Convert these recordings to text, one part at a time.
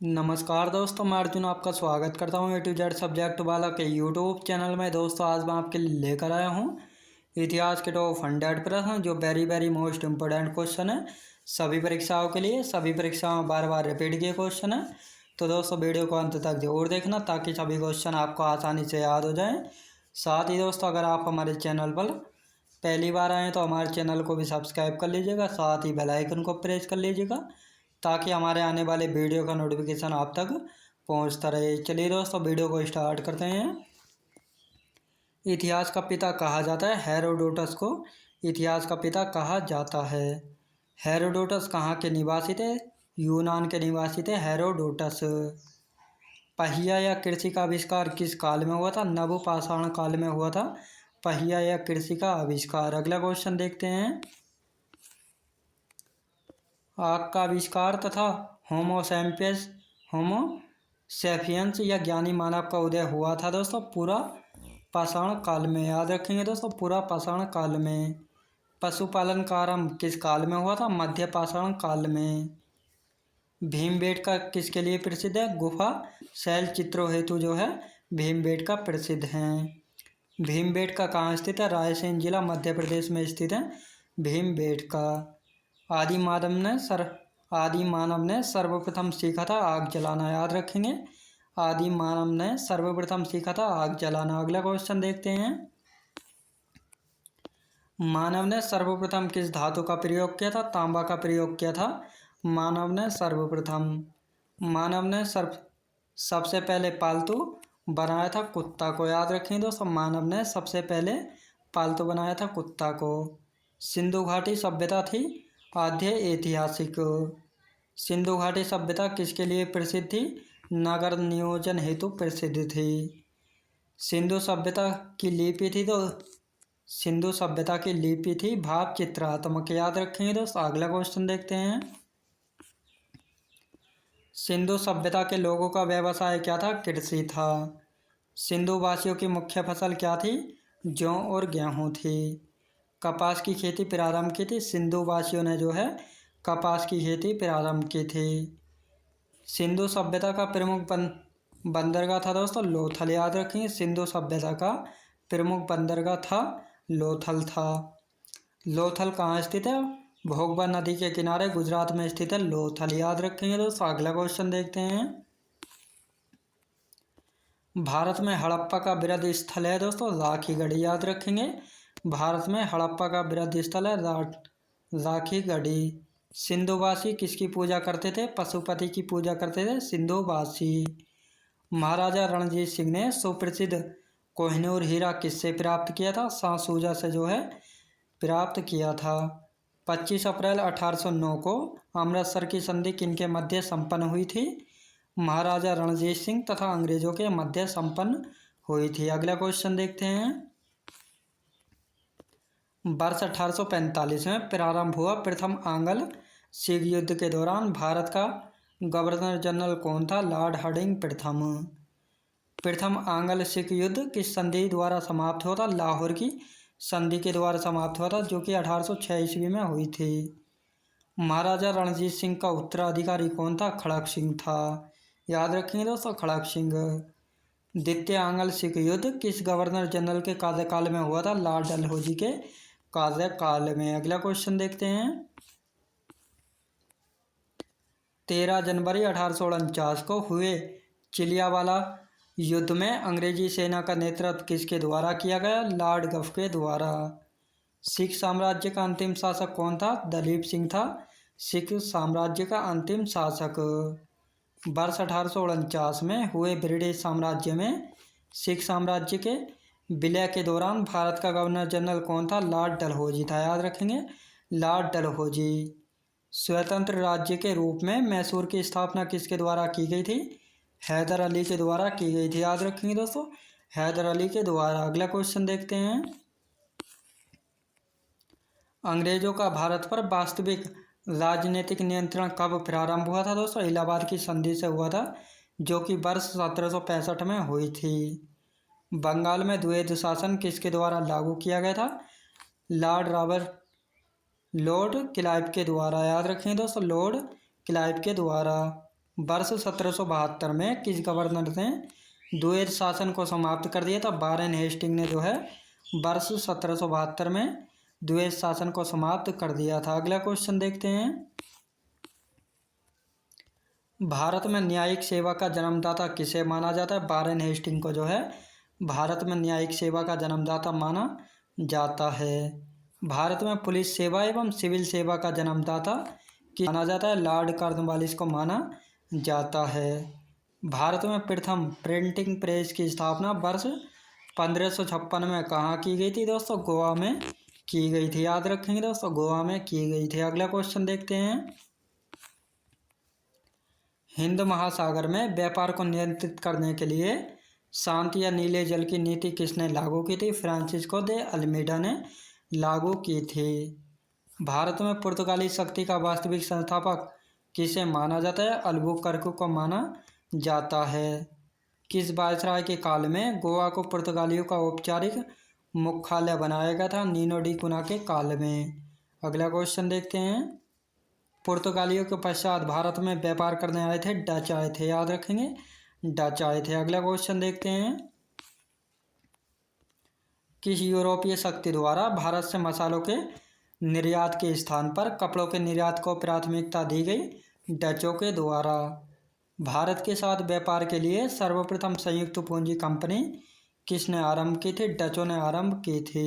नमस्कार दोस्तों, मैं अर्जुन आपका स्वागत करता हूँ A to Z सब्जेक्ट वाला के यूट्यूब चैनल में। दोस्तों आज मैं आपके लिए लेकर आया हूँ इतिहास के टॉप 100 प्रश्न जो वेरी मोस्ट इम्पोर्टेंट क्वेश्चन है सभी परीक्षाओं के लिए। सभी परीक्षाओं में बार बार रिपीट किए क्वेश्चन है। तो दोस्तों वीडियो को अंत तक जरूर देखना ताकि सभी क्वेश्चन आपको आसानी से याद हो जाएँ। साथ ही दोस्तों अगर आप हमारे चैनल पर पहली बार आएँ तो हमारे चैनल को भी सब्सक्राइब कर लीजिएगा, साथ ही बेल आइकन को प्रेस कर लीजिएगा ताकि हमारे आने वाले वीडियो का नोटिफिकेशन आप तक पहुंचता रहे। चलिए दोस्तों वीडियो को स्टार्ट करते हैं। इतिहास का पिता कहा जाता है हेरोडोटस को। इतिहास का पिता कहा जाता है। हेरोडोटस कहाँ के निवासी थे? यूनान के निवासी थे हेरोडोटस। पहिया या कृषि का आविष्कार किस काल में हुआ था? नवपाषाण काल में हुआ था पहिया या कृषि का आविष्कार। अगला क्वेश्चन देखते हैं। आग का आविष्कार तथा होमोसेपियंस या ज्ञानी मानव का उदय हुआ था दोस्तों पूरा पाषाण काल में। याद रखेंगे दोस्तों, पूरा पाषाण काल में। पशुपालन का आरंभ किस काल में हुआ था? मध्य पाषाण काल में। भीमबेटका किसके लिए प्रसिद्ध है? गुफा शैल चित्रों हेतु जो है भीमबेटका प्रसिद्ध हैं। भीमबेटका कहाँ स्थित है? रायसेन जिला मध्य प्रदेश में स्थित है भीमबेटका। आदि मानव ने सर्वप्रथम सीखा था आग जलाना। याद रखेंगे, आदि मानव ने सर्वप्रथम सीखा था आग जलाना। अगला क्वेश्चन देखते हैं। मानव ने सर्वप्रथम किस धातु का प्रयोग किया था? तांबा का प्रयोग किया था मानव ने सबसे पहले पालतू बनाया था कुत्ता को। याद रखेंगे दोस्तों, मानव ने सबसे पहले पालतू बनाया था कुत्ता को। सिंधु घाटी सभ्यता थी आद्य ऐतिहासिक। सिंधु घाटी सभ्यता किसके लिए प्रसिद्ध थी? नगर नियोजन हेतु प्रसिद्ध थी। सिंधु सभ्यता की लिपि थी भाव चित्रात्मक। याद रखेंगे दोस्तों। अगला क्वेश्चन देखते हैं। सिंधु सभ्यता के लोगों का व्यवसाय क्या था? कृषि था। सिंधु वासियों की मुख्य फसल क्या थी? जौ और गेहूं थी। कपास की खेती प्रारंभ की थी। सिंधु वासियों ने जो है कपास की खेती प्रारंभ की थी। सिंधु सभ्यता का प्रमुख बंदरगाह था दोस्तों लोथल। याद रखेंगे, सिंधु सभ्यता का प्रमुख बंदरगाह था लोथल था। लोथल कहाँ स्थित है? भोगवा नदी के किनारे गुजरात में स्थित है लोथल। याद रखेंगे दोस्तों। अगला क्वेश्चन देखते हैं। भारत में हड़प्पा का वृहद स्थल है दोस्तों राखीगढ़ी। याद रखेंगे, भारत में हड़प्पा का वृहद स्थल है राखीगढ़ी। सिंधुवासी किसकी पूजा करते थे? पशुपति की पूजा करते थे सिंधुवासी। महाराजा रणजीत सिंह ने सुप्रसिद्ध कोहिनूर हीरा किससे प्राप्त किया था? सांसूजा से जो है प्राप्त किया था। 25 अप्रैल 1809 को अमृतसर की संधि किनके मध्य संपन्न हुई थी? महाराजा रणजीत सिंह तथा अंग्रेजों के मध्य संपन्न हुई थी। अगला क्वेश्चन देखते हैं। वर्ष 1845 में प्रारंभ हुआ प्रथम आंग्ल सिख युद्ध के दौरान भारत का गवर्नर जनरल कौन था? लॉर्ड हार्डिंग प्रथम। प्रथम आंग्ल सिख युद्ध किस संधि द्वारा समाप्त हुआ था? लाहौर की संधि के द्वारा समाप्त हुआ था जो कि 1806 ईस्वी में हुई थी। महाराजा रणजीत सिंह का उत्तराधिकारी कौन था? खड़क सिंह था। याद रखेंगे दोस्तों, खड़क सिंह। द्वितीय आंग्ल सिख युद्ध किस गवर्नर जनरल के कार्यकाल में हुआ था? लॉर्ड डलहौजी के कार्यकाल में। अगला क्वेश्चन देखते हैं। 13 जनवरी 1849 को हुए चिलियावाला युद्ध में अंग्रेजी सेना का नेतृत्व किसके द्वारा किया गया? लॉर्ड गफ के द्वारा। सिख साम्राज्य का अंतिम शासक कौन था? दलीप सिंह था सिख साम्राज्य का अंतिम शासक। वर्ष 1849 में हुए ब्रिटिश साम्राज्य में सिख साम्राज्य के विलय के दौरान भारत का गवर्नर जनरल कौन था? लॉर्ड डलहौजी था। याद रखेंगे, लॉर्ड डलहौजी। स्वतंत्र राज्य के रूप में मैसूर की स्थापना किसके द्वारा की गई थी? हैदर अली के द्वारा की गई थी। याद रखेंगे दोस्तों, हैदर अली के द्वारा। अगला क्वेश्चन देखते हैं। अंग्रेजों का भारत पर वास्तविक राजनीतिक नियंत्रण कब प्रारंभ हुआ था दोस्तों? इलाहाबाद की संधि से हुआ था जो कि वर्ष 1765 में हुई थी। बंगाल में द्वैध शासन किसके द्वारा लागू किया गया था? लॉर्ड क्लाइव के द्वारा। याद रखें दोस्तों, लॉर्ड क्लाइव के द्वारा। वर्ष 1772 में किस गवर्नर ने द्वैध शासन को समाप्त कर दिया था? वारेन हेस्टिंग ने जो है वर्ष 1772 में द्वैध शासन को समाप्त कर दिया था। अगला क्वेश्चन देखते हैं। भारत में न्यायिक सेवा का जन्मदाता किसे माना जाता है? वारेन हेस्टिंग को जो है भारत में न्यायिक सेवा का जन्मदाता माना जाता है। भारत में पुलिस सेवा एवं सिविल सेवा का जन्मदाता किसे माना जाता है? लॉर्ड कॉर्नवालिस को माना जाता है। भारत में प्रथम प्रिंटिंग प्रेस की स्थापना वर्ष 1556 में कहाँ की गई थी दोस्तों? गोवा में की गई थी। याद रखेंगे दोस्तों, गोवा में की गई थी। अगला क्वेश्चन देखते हैं। हिंद महासागर में व्यापार को नियंत्रित करने के लिए शांत या नीले जल की नीति किसने लागू की थी? फ्रांसिस्को दे अल्मीडा ने लागू की थी। भारत में पुर्तगाली शक्ति का वास्तविक संस्थापक किसे माना जाता है? अल्बुकर्क को माना जाता है। किस वायसराय के काल में गोवा को पुर्तगालियों का औपचारिक मुख्यालय बनाया गया था? नीनो डी कुना के काल में। अगला क्वेश्चन देखते हैं। पुर्तगालियों के पश्चात भारत में व्यापार करने आए थे डच आए थे। याद रखेंगे, डच आए थे। अगला क्वेश्चन देखते हैं। किस यूरोपीय शक्ति द्वारा भारत से मसालों के निर्यात के स्थान पर कपड़ों के निर्यात को प्राथमिकता दी गई? डचों के द्वारा। भारत के साथ व्यापार के लिए सर्वप्रथम संयुक्त पूंजी कंपनी किसने आरंभ की थी? डचों ने आरंभ की थी।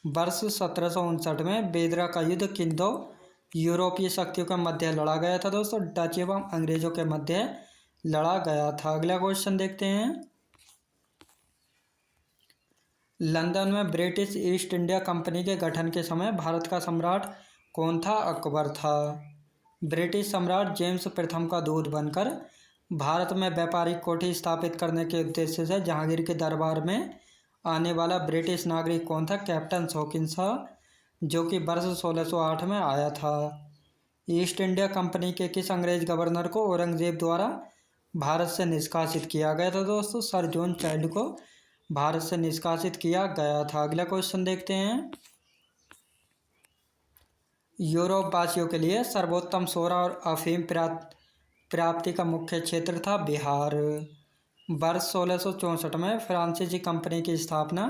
वर्ष 1759 में बेदरा का युद्ध किन दो यूरोपीय शक्तियों के मध्य लड़ा गया था दोस्तों? डच एवं अंग्रेजों के मध्य लड़ा गया था। अगला क्वेश्चन देखते हैं। लंदन में ब्रिटिश ईस्ट इंडिया कंपनी के गठन के समय भारत का सम्राट कौन था? अकबर था। ब्रिटिश सम्राट जेम्स प्रथम का दूत बनकर भारत में व्यापारिक कोठी स्थापित करने के उद्देश्य से जहांगीर के दरबार में आने वाला ब्रिटिश नागरिक कौन था? कैप्टन हॉकिंस था, जो कि वर्ष 1608 में आया था। ईस्ट इंडिया कंपनी के किस अंग्रेज गवर्नर को औरंगजेब द्वारा भारत से निष्कासित किया गया था दोस्तों? सर जॉन चाइल्ड को भारत से निष्कासित किया गया था। अगला क्वेश्चन देखते हैं। यूरोप वासियों के लिए सर्वोत्तम सोरा और अफीम प्राप्ति का मुख्य क्षेत्र था बिहार। वर्ष 1664 में फ्रांसीसी कंपनी की स्थापना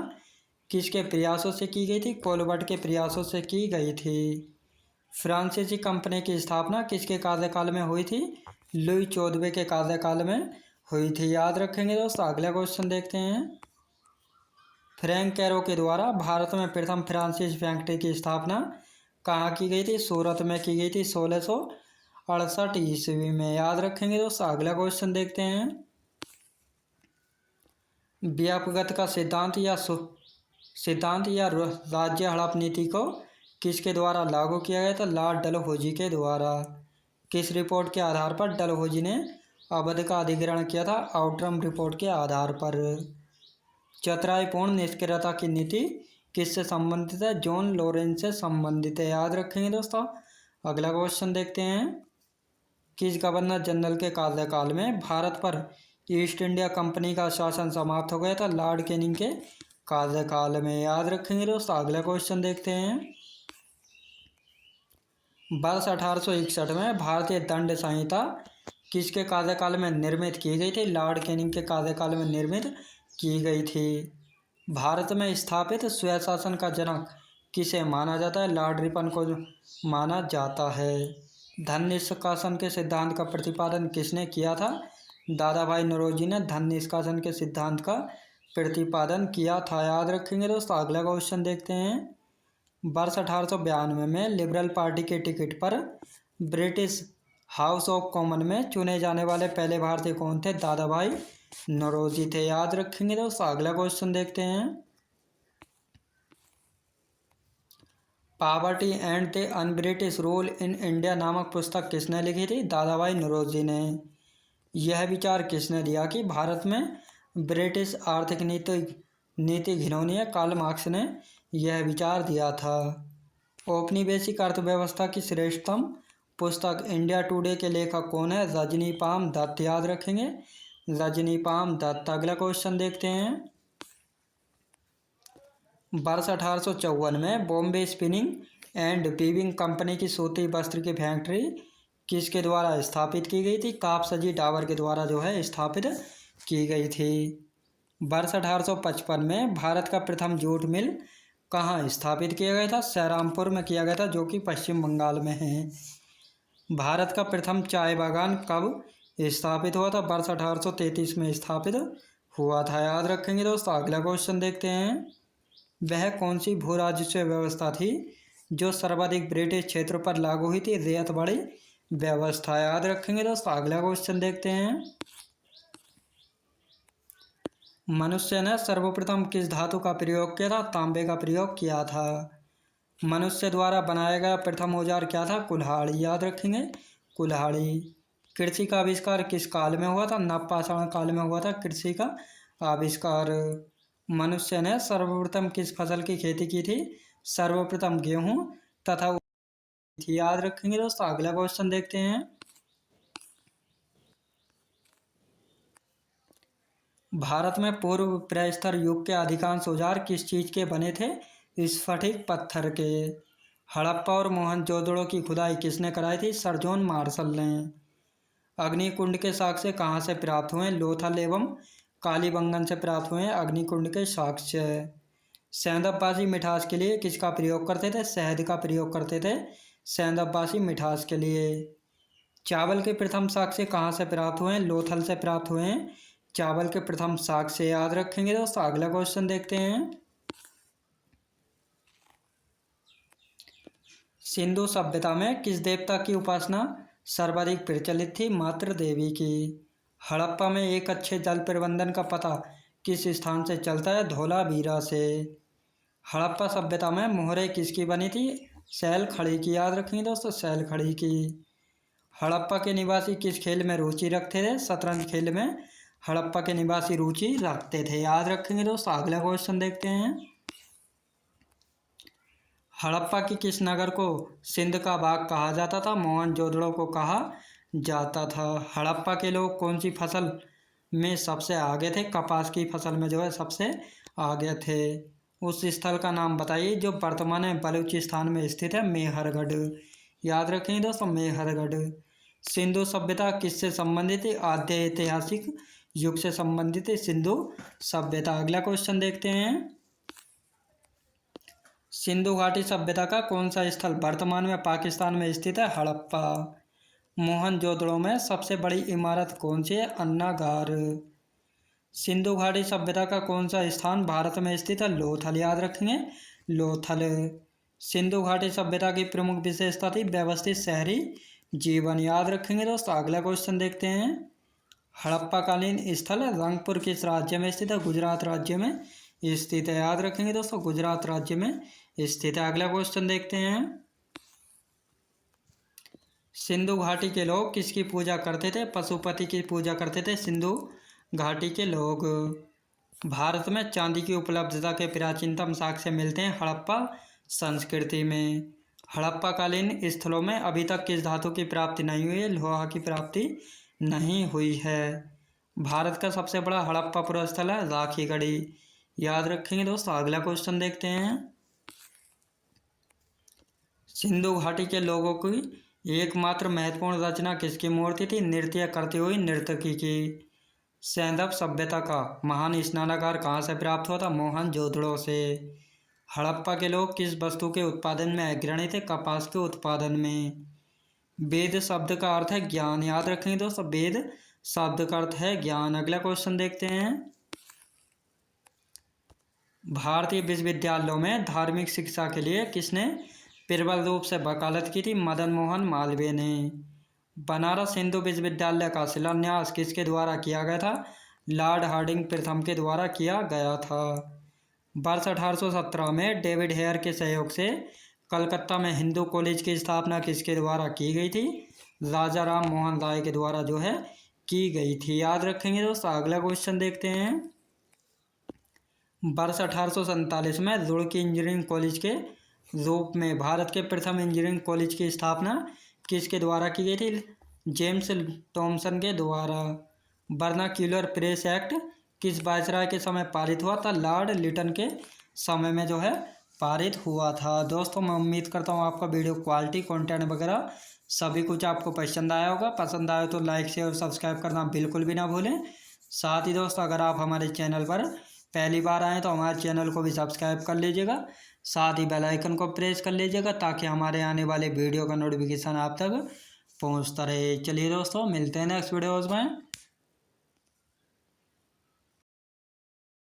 किसके प्रयासों से की गई थी? कोलबर्ट के प्रयासों से की गई थी। फ्रांसीसी कंपनी की स्थापना किसके कार्यकाल में हुई थी? लुई 14वें के कार्यकाल में हुई थी। याद रखेंगे दोस्तों। अगला क्वेश्चन देखते हैं। फ्रैंक कैरो के द्वारा भारत में प्रथम फ्रांसीसी फैक्ट्री की स्थापना कहाँ की गई थी? सूरत में की गई थी 1668 ईस्वी में। याद रखेंगे दोस्तों। अगला क्वेश्चन देखते हैं। व्यापकता का सिद्धांत या राज्य हड़प नीति को किसके द्वारा लागू किया गया था? लॉर्ड डलहौजी के द्वारा। किस रिपोर्ट के आधार पर डलहौजी ने अवध का अधिग्रहण किया था? आउटरम रिपोर्ट के आधार पर। चतुराईपूर्ण निष्क्रियता की नीति किससे संबंधित है? जॉन लॉरेंस से संबंधित है। याद रखेंगे दोस्तों। अगला क्वेश्चन देखते हैं। किस गवर्नर जनरल के कार्यकाल में भारत पर ईस्ट इंडिया कंपनी का शासन समाप्त हो गया था? लॉर्ड कैनिंग के कार्यकाल में। याद रखेंगे दोस्तों। अगला क्वेश्चन देखते हैं। वर्ष 1861 में भारतीय दंड संहिता किसके कार्यकाल में निर्मित की गई थी? लॉर्ड कैनिंग के कार्यकाल में निर्मित की गई थी। भारत में स्थापित स्वशासन का जनक किसे माना जाता है? लॉर्ड रिपन को माना जाता है। धन निष्कासन के सिद्धांत का प्रतिपादन किसने किया था? दादा भाई नौरोजी ने धन निष्कासन के सिद्धांत का प्रतिपादन किया था। याद रखेंगे दोस्तों। अगला क्वेश्चन देखते हैं। वर्ष 1892 में लिबरल पार्टी के टिकट पर ब्रिटिश हाउस ऑफ कॉमन में चुने जाने वाले पहले भारतीय कौन थे? दादा भाई नौरोजी थे। याद रखेंगे दोस्तों। अगला क्वेश्चन देखते हैं। Poverty and the un-British rule in India नामक पुस्तक किसने लिखी थी? दादा भाई नौरोजी ने। यह विचार किसने दिया कि भारत में ब्रिटिश आर्थिक नीति घिनौनी है? कार्ल मार्क्स ने यह विचार दिया था। औपनिवेशिक अर्थव्यवस्था की श्रेष्ठतम पुस्तक इंडिया टुडे के लेखक कौन है? रजनीपाम दत्त। याद रखेंगे, रजनीपाम दत्त। अगला क्वेश्चन देखते हैं। वर्ष 1854 में Bombay spinning and weaving company की सूती वस्त्र की फैक्ट्री किसके द्वारा स्थापित की गई थी? कापसजी टावर के द्वारा जो है स्थापित की गई थी। वर्ष 1855 में भारत का प्रथम जूट मिल कहाँ स्थापित किया गया था? श्रीरामपुर में किया गया था, जो कि पश्चिम बंगाल में है। भारत का प्रथम चाय बागान कब स्थापित हुआ था? वर्ष 1833 में स्थापित हुआ था। याद रखेंगे दोस्तों। अगला क्वेश्चन देखते हैं। वह कौन सी भू राजस्व व्यवस्था थी जो सर्वाधिक ब्रिटिश क्षेत्र पर लागू हुई थी? रियायत वाली व्यवस्था। याद रखेंगे दोस्तों। अगला क्वेश्चन देखते हैं। मनुष्य ने सर्वप्रथम किस धातु का प्रयोग किया था? तांबे का प्रयोग किया था। मनुष्य द्वारा बनाया गया प्रथम औजार क्या था? कुल्हाड़ी। याद रखेंगे, कुल्हाड़ी। कृषि का आविष्कार किस काल में हुआ था? नवपाषाण काल में हुआ था कृषि का आविष्कार। मनुष्य ने सर्वप्रथम किस फसल की खेती की थी? सर्वप्रथम गेहूं तथा थी। याद रखेंगे दोस्तों। अगला क्वेश्चन देखते हैं। भारत में पूर्व प्रस्तर युग के अधिकांश औजार किस चीज के बने थे? स्फटिक पत्थर के। हड़प्पा और मोहनजोदड़ो की खुदाई किसने कराई थी? सर जॉन मार्शल ने। अग्निकुंड के साक्ष्य कहाँ से प्राप्त हुए? लोथल एवं कालीबंगन से प्राप्त हुए अग्निकुंड के साक्ष्य। सेंधववासी मिठास के लिए किसका प्रयोग करते थे? शहद का प्रयोग करते थे सेंधववासी मिठास के लिए। चावल के प्रथम साक्ष्य कहाँ से प्राप्त हुए? लोथल से प्राप्त हुए चावल के प्रथम साक्ष्य। याद रखेंगे दोस्तों। अगला क्वेश्चन देखते हैं। सिंधु सभ्यता में किस देवता की उपासना सर्वाधिक प्रचलित थी? मातृ देवी की। हड़प्पा में एक अच्छे जल प्रबंधन का पता किस स्थान से चलता है? धोलावीरा से। हड़प्पा सभ्यता में मोहरे किसकी बनी थी? सैल खड़ी की। याद रखेंगे दोस्तों, सैल खड़ी की। हड़प्पा के निवासी किस खेल में रुचि रखते थे? शतरंज खेल में हड़प्पा के निवासी रुचि रखते थे। याद रखेंगे दोस्तों। अगला क्वेश्चन देखते हैं। हड़प्पा की किस नगर को सिंध का बाग कहा जाता था? मोहनजोदड़ो को कहा जाता था। हड़प्पा के लोग कौन सी फसल में सबसे आगे थे? कपास की फसल में जो है सबसे आगे थे। उस स्थल का नाम बताइए जो वर्तमान में बलूचिस्तान में स्थित है। मेहरगढ़। याद रखेंगे दोस्तों, मेहरगढ़। सिंधु सभ्यता किससे संबंधित है? आद्य ऐतिहासिक युग से संबंधित है सिंधु सभ्यता। अगला क्वेश्चन देखते हैं। सिंधु घाटी सभ्यता का कौन सा स्थल वर्तमान में पाकिस्तान में स्थित है? हड़प्पा। मोहनजोदड़ो में सबसे बड़ी इमारत कौन सी है? अन्नागार। सिंधु घाटी सभ्यता का कौन सा स्थान भारत में स्थित है? लोथल। याद रखेंगे, लोथल। सिंधु घाटी सभ्यता की प्रमुख विशेषता थी व्यवस्थित शहरी जीवन। याद रखेंगे दोस्तों। अगला क्वेश्चन देखते हैं। हड़प्पा कालीन स्थल रंगपुर किस राज्य में स्थित है? गुजरात राज्य में स्थित है। याद रखेंगे दोस्तों, गुजरात राज्य में स्थित है। अगला क्वेश्चन देखते हैं। सिंधु घाटी के लोग किसकी पूजा करते थे? पशुपति की पूजा करते थे सिंधु घाटी के लोग। भारत में चांदी की उपलब्धता के प्राचीनतम साक्ष्य मिलते हैं हड़प्पा संस्कृति में। हड़प्पा कालीन स्थलों में अभी तक किस धातु की प्राप्ति नहीं हुई है? लोहा की प्राप्ति नहीं हुई है। भारत का सबसे बड़ा हड़प्पा पुरस्थल है राखीगढ़ी। याद रखेंगे दोस्तों। अगला क्वेश्चन देखते हैं। सिंधु घाटी के लोगों की एकमात्र महत्वपूर्ण रचना किसकी मूर्ति थी? नृत्य करती हुई नर्तकी की। सैंधव सभ्यता का महान स्नानागार कहाँ से प्राप्त हुआ था? मोहनजोदड़ो से। हड़प्पा के लोग किस वस्तु के उत्पादन में अग्रणी थे? कपास के उत्पादन में। वेद शब्द का अर्थ है ज्ञान। याद रखेंगे दोस्तों, वेद शब्द का अर्थ है ज्ञान। अगला क्वेश्चन देखते हैं। भारतीय विश्वविद्यालयों में धार्मिक शिक्षा के लिए किसने प्रबल रूप से वकालत की थी? मदन मोहन मालवीय ने। बनारस हिंदू विश्वविद्यालय का शिलान्यास किसके द्वारा किया गया था? लॉर्ड हार्डिंग प्रथम के द्वारा किया गया था। वर्ष 1817 में डेविड हेयर के सहयोग से कलकत्ता में हिंदू कॉलेज की स्थापना किसके द्वारा की गई थी? राजा राम मोहन राय के द्वारा जो है की गई थी। याद रखेंगे दोस्तों। अगला क्वेश्चन देखते हैं। वर्ष 1847 में रुड़की इंजीनियरिंग कॉलेज के रूप में भारत के प्रथम इंजीनियरिंग कॉलेज की स्थापना किसके द्वारा की गई थी? जेम्स थॉमसन के द्वारा। वर्नाक्यूलर प्रेस एक्ट किस वायसराय के समय पारित हुआ था? लॉर्ड लिटन के समय में जो है पारित हुआ था। दोस्तों मैं उम्मीद करता हूँ आपका वीडियो क्वालिटी कंटेंट वगैरह सभी कुछ आपको पसंद आया होगा। पसंद आया तो लाइक शेयर और सब्सक्राइब करना बिल्कुल भी ना भूलें। साथ ही दोस्तों अगर आप हमारे चैनल पर पहली बार आएँ तो हमारे चैनल को भी सब्सक्राइब कर लीजिएगा। साथ ही बेल आइकन को प्रेस कर लीजिएगा ताकि हमारे आने वाले वीडियो का नोटिफिकेशन आप तक पहुंचता रहे। चलिए दोस्तों मिलते हैं नेक्स्ट वीडियोज़ में।